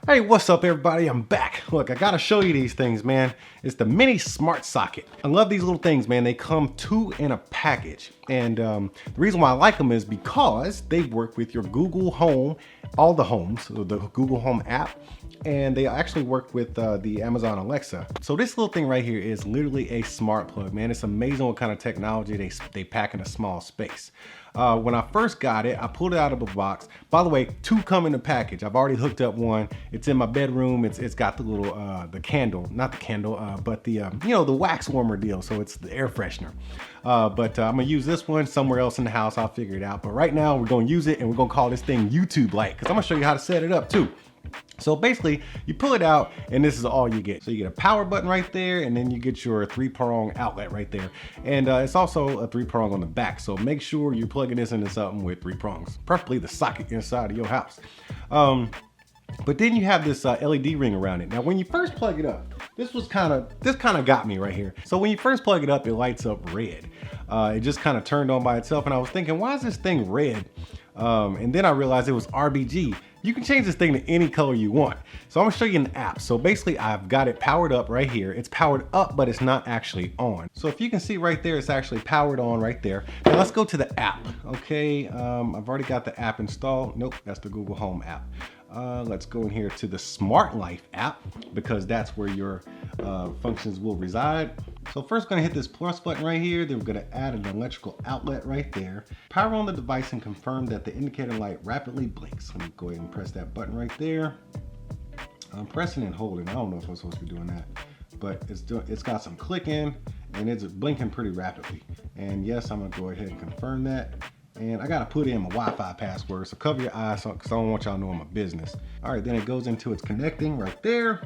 Hey, what's up everybody? I'm back. Look, I gotta show you these things, man. It's the mini smart socket. I love these little things, man. They come two in a package. And the reason why I like them is because they work with your Google Home, all the homes, so the Google Home app, and they actually work with the Amazon Alexa. So this little thing right here is literally a smart plug, man. It's amazing what kind of technology they pack in a small space. When I first got it, I pulled it out of a box. By the way, two come in the package. I've already hooked up one. It's in my bedroom. It's got the little the candle, not the candle, but the the wax warmer deal. So it's the air freshener. But I'm gonna use this one somewhere else in the house. I'll figure it out. But right now we're gonna use it and we're gonna call this thing YouTube Lite because I'm gonna show you how to set it up too. So basically, you pull it out and this is all you get. So you get a power button right there, and then you get your 3-prong outlet right there. And it's also a 3-prong on the back. So make sure you're plugging this into something with 3 prongs, preferably the socket inside of your house. But then you have this LED ring around it. Now, when you first plug it up, this kind of got me right here. So when you first plug it up, it lights up red. It just kind of turned on by itself, and I was thinking, why is this thing red? And then I realized it was RGB. You can change this thing to any color you want. So I'm gonna show you an app. So basically I've got it powered up right here. It's powered up, but it's not actually on. So if you can see right there, it's actually powered on right there. Now let's go to the app. Okay, I've already got the app installed. Nope, that's the Google Home app. Let's go in here to the Smart Life app because that's where your functions will reside. So first we're gonna hit this plus button right here. Then we're gonna add an electrical outlet right there. Power on the device and confirm that the indicator light rapidly blinks. Let me go ahead and press that button right there. I'm pressing and holding. I don't know if I'm supposed to be doing that, but it's got some clicking and it's blinking pretty rapidly. And yes, I'm gonna go ahead and confirm that. And I gotta put in my Wi-Fi password, so cover your eyes because I don't want y'all knowing my business. All right, then it goes into its connecting right there.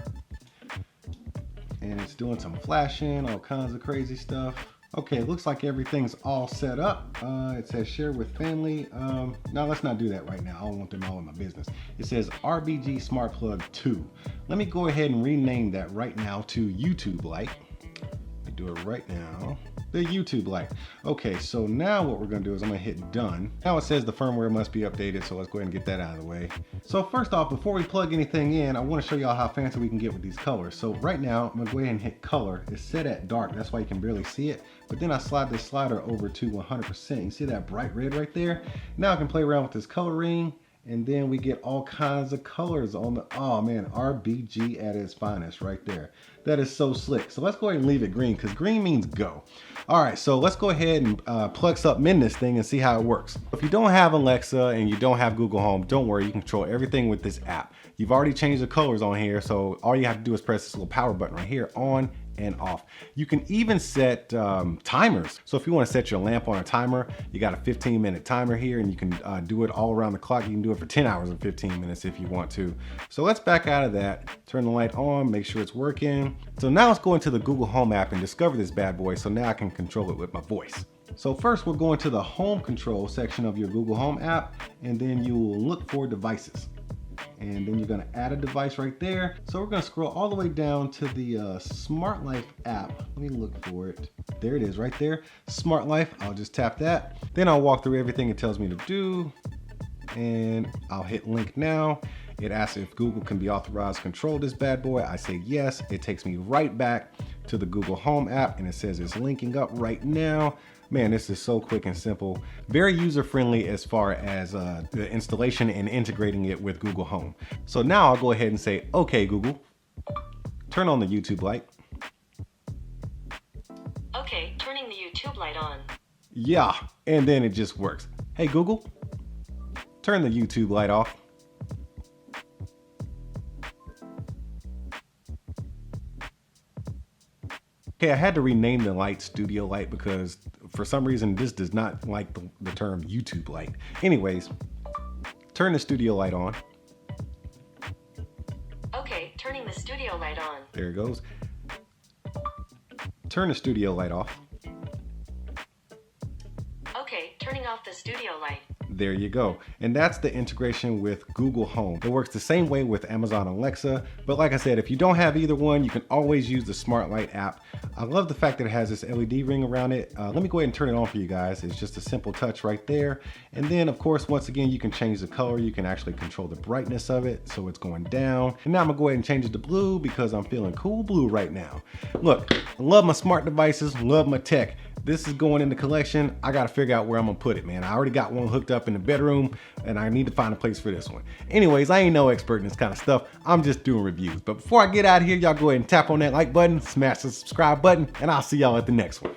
And it's doing some flashing, all kinds of crazy stuff. Okay, it looks like everything's all set up. It says share with family. No, let's not do that right now. I don't want them all in my business. It says RGB Smart Plug 2. Let me go ahead and rename that right now to YouTube Lite. Let me do it right now. The YouTube Lite. Okay, so now what we're gonna do is I'm gonna hit done. Now it says the firmware must be updated, so let's go ahead and get that out of the way. So first off, before we plug anything in, I wanna show y'all how fancy we can get with these colors. So right now, I'm gonna go ahead and hit color. It's set at dark, that's why you can barely see it. But then I slide this slider over to 100%. You see that bright red right there? Now I can play around with this coloring, and then we get all kinds of colors on the, oh man, RGB at its finest right there. That is so slick. So let's go ahead and leave it green because green means go. All right, so let's go ahead and plug something in this thing and see how it works. If you don't have Alexa and you don't have Google Home, don't worry, you can control everything with this app. You've already changed the colors on here, so all you have to do is press this little power button right here, on and off. You can even set timers. So if you want to set your lamp on a timer, you got a 15-minute timer here, and you can do it all around the clock. You can do it for 10 hours and 15 minutes if you want to. So let's back out of that, turn the light on, make sure it's working. So now let's go into the Google Home app and discover this bad boy, so now I can control it with my voice. So first we're going to the home control section of your Google Home app, and then you will look for devices. And then you're gonna add a device right there. So we're gonna scroll all the way down to the Smart Life app. Let me look for it. There it is right there, Smart Life. I'll just tap that. Then I'll walk through everything it tells me to do. And I'll hit link now. It asks if Google can be authorized to control this bad boy. I say yes. It takes me right back to the Google Home app, and it says it's linking up right now. Man, this is so quick and simple. Very user-friendly as far as the installation and integrating it with Google Home. So now I'll go ahead and say, okay, Google, turn on the YouTube light. Okay, turning the YouTube light on. Yeah, and then it just works. Hey, Google, turn the YouTube light off. Okay, I had to rename the light Studio Light because for some reason this does not like the term YouTube light. Anyways, turn the studio light on. Okay, turning the studio light on. There it goes. Turn the studio light off. Okay, turning off the studio light. There you go. And that's the integration with Google Home. It works the same way with Amazon Alexa, but like I said, if you don't have either one, you can always use the Smart Light app. I love the fact that it has this LED ring around it. Let me go ahead and turn it on for you guys. It's just a simple touch right there. And then of course, once again, you can change the color. You can actually control the brightness of it, so it's going down. And now I'm gonna go ahead and change it to blue because I'm feeling cool blue right now. Look, I love my smart devices, love my tech. This is going in the collection. I gotta figure out where I'm gonna put it, man. I already got one hooked up in the bedroom and I need to find a place for this one. Anyways, I ain't no expert in this kind of stuff. I'm just doing reviews. But before I get out of here, y'all go ahead and tap on that like button, smash the subscribe button, and I'll see y'all at the next one.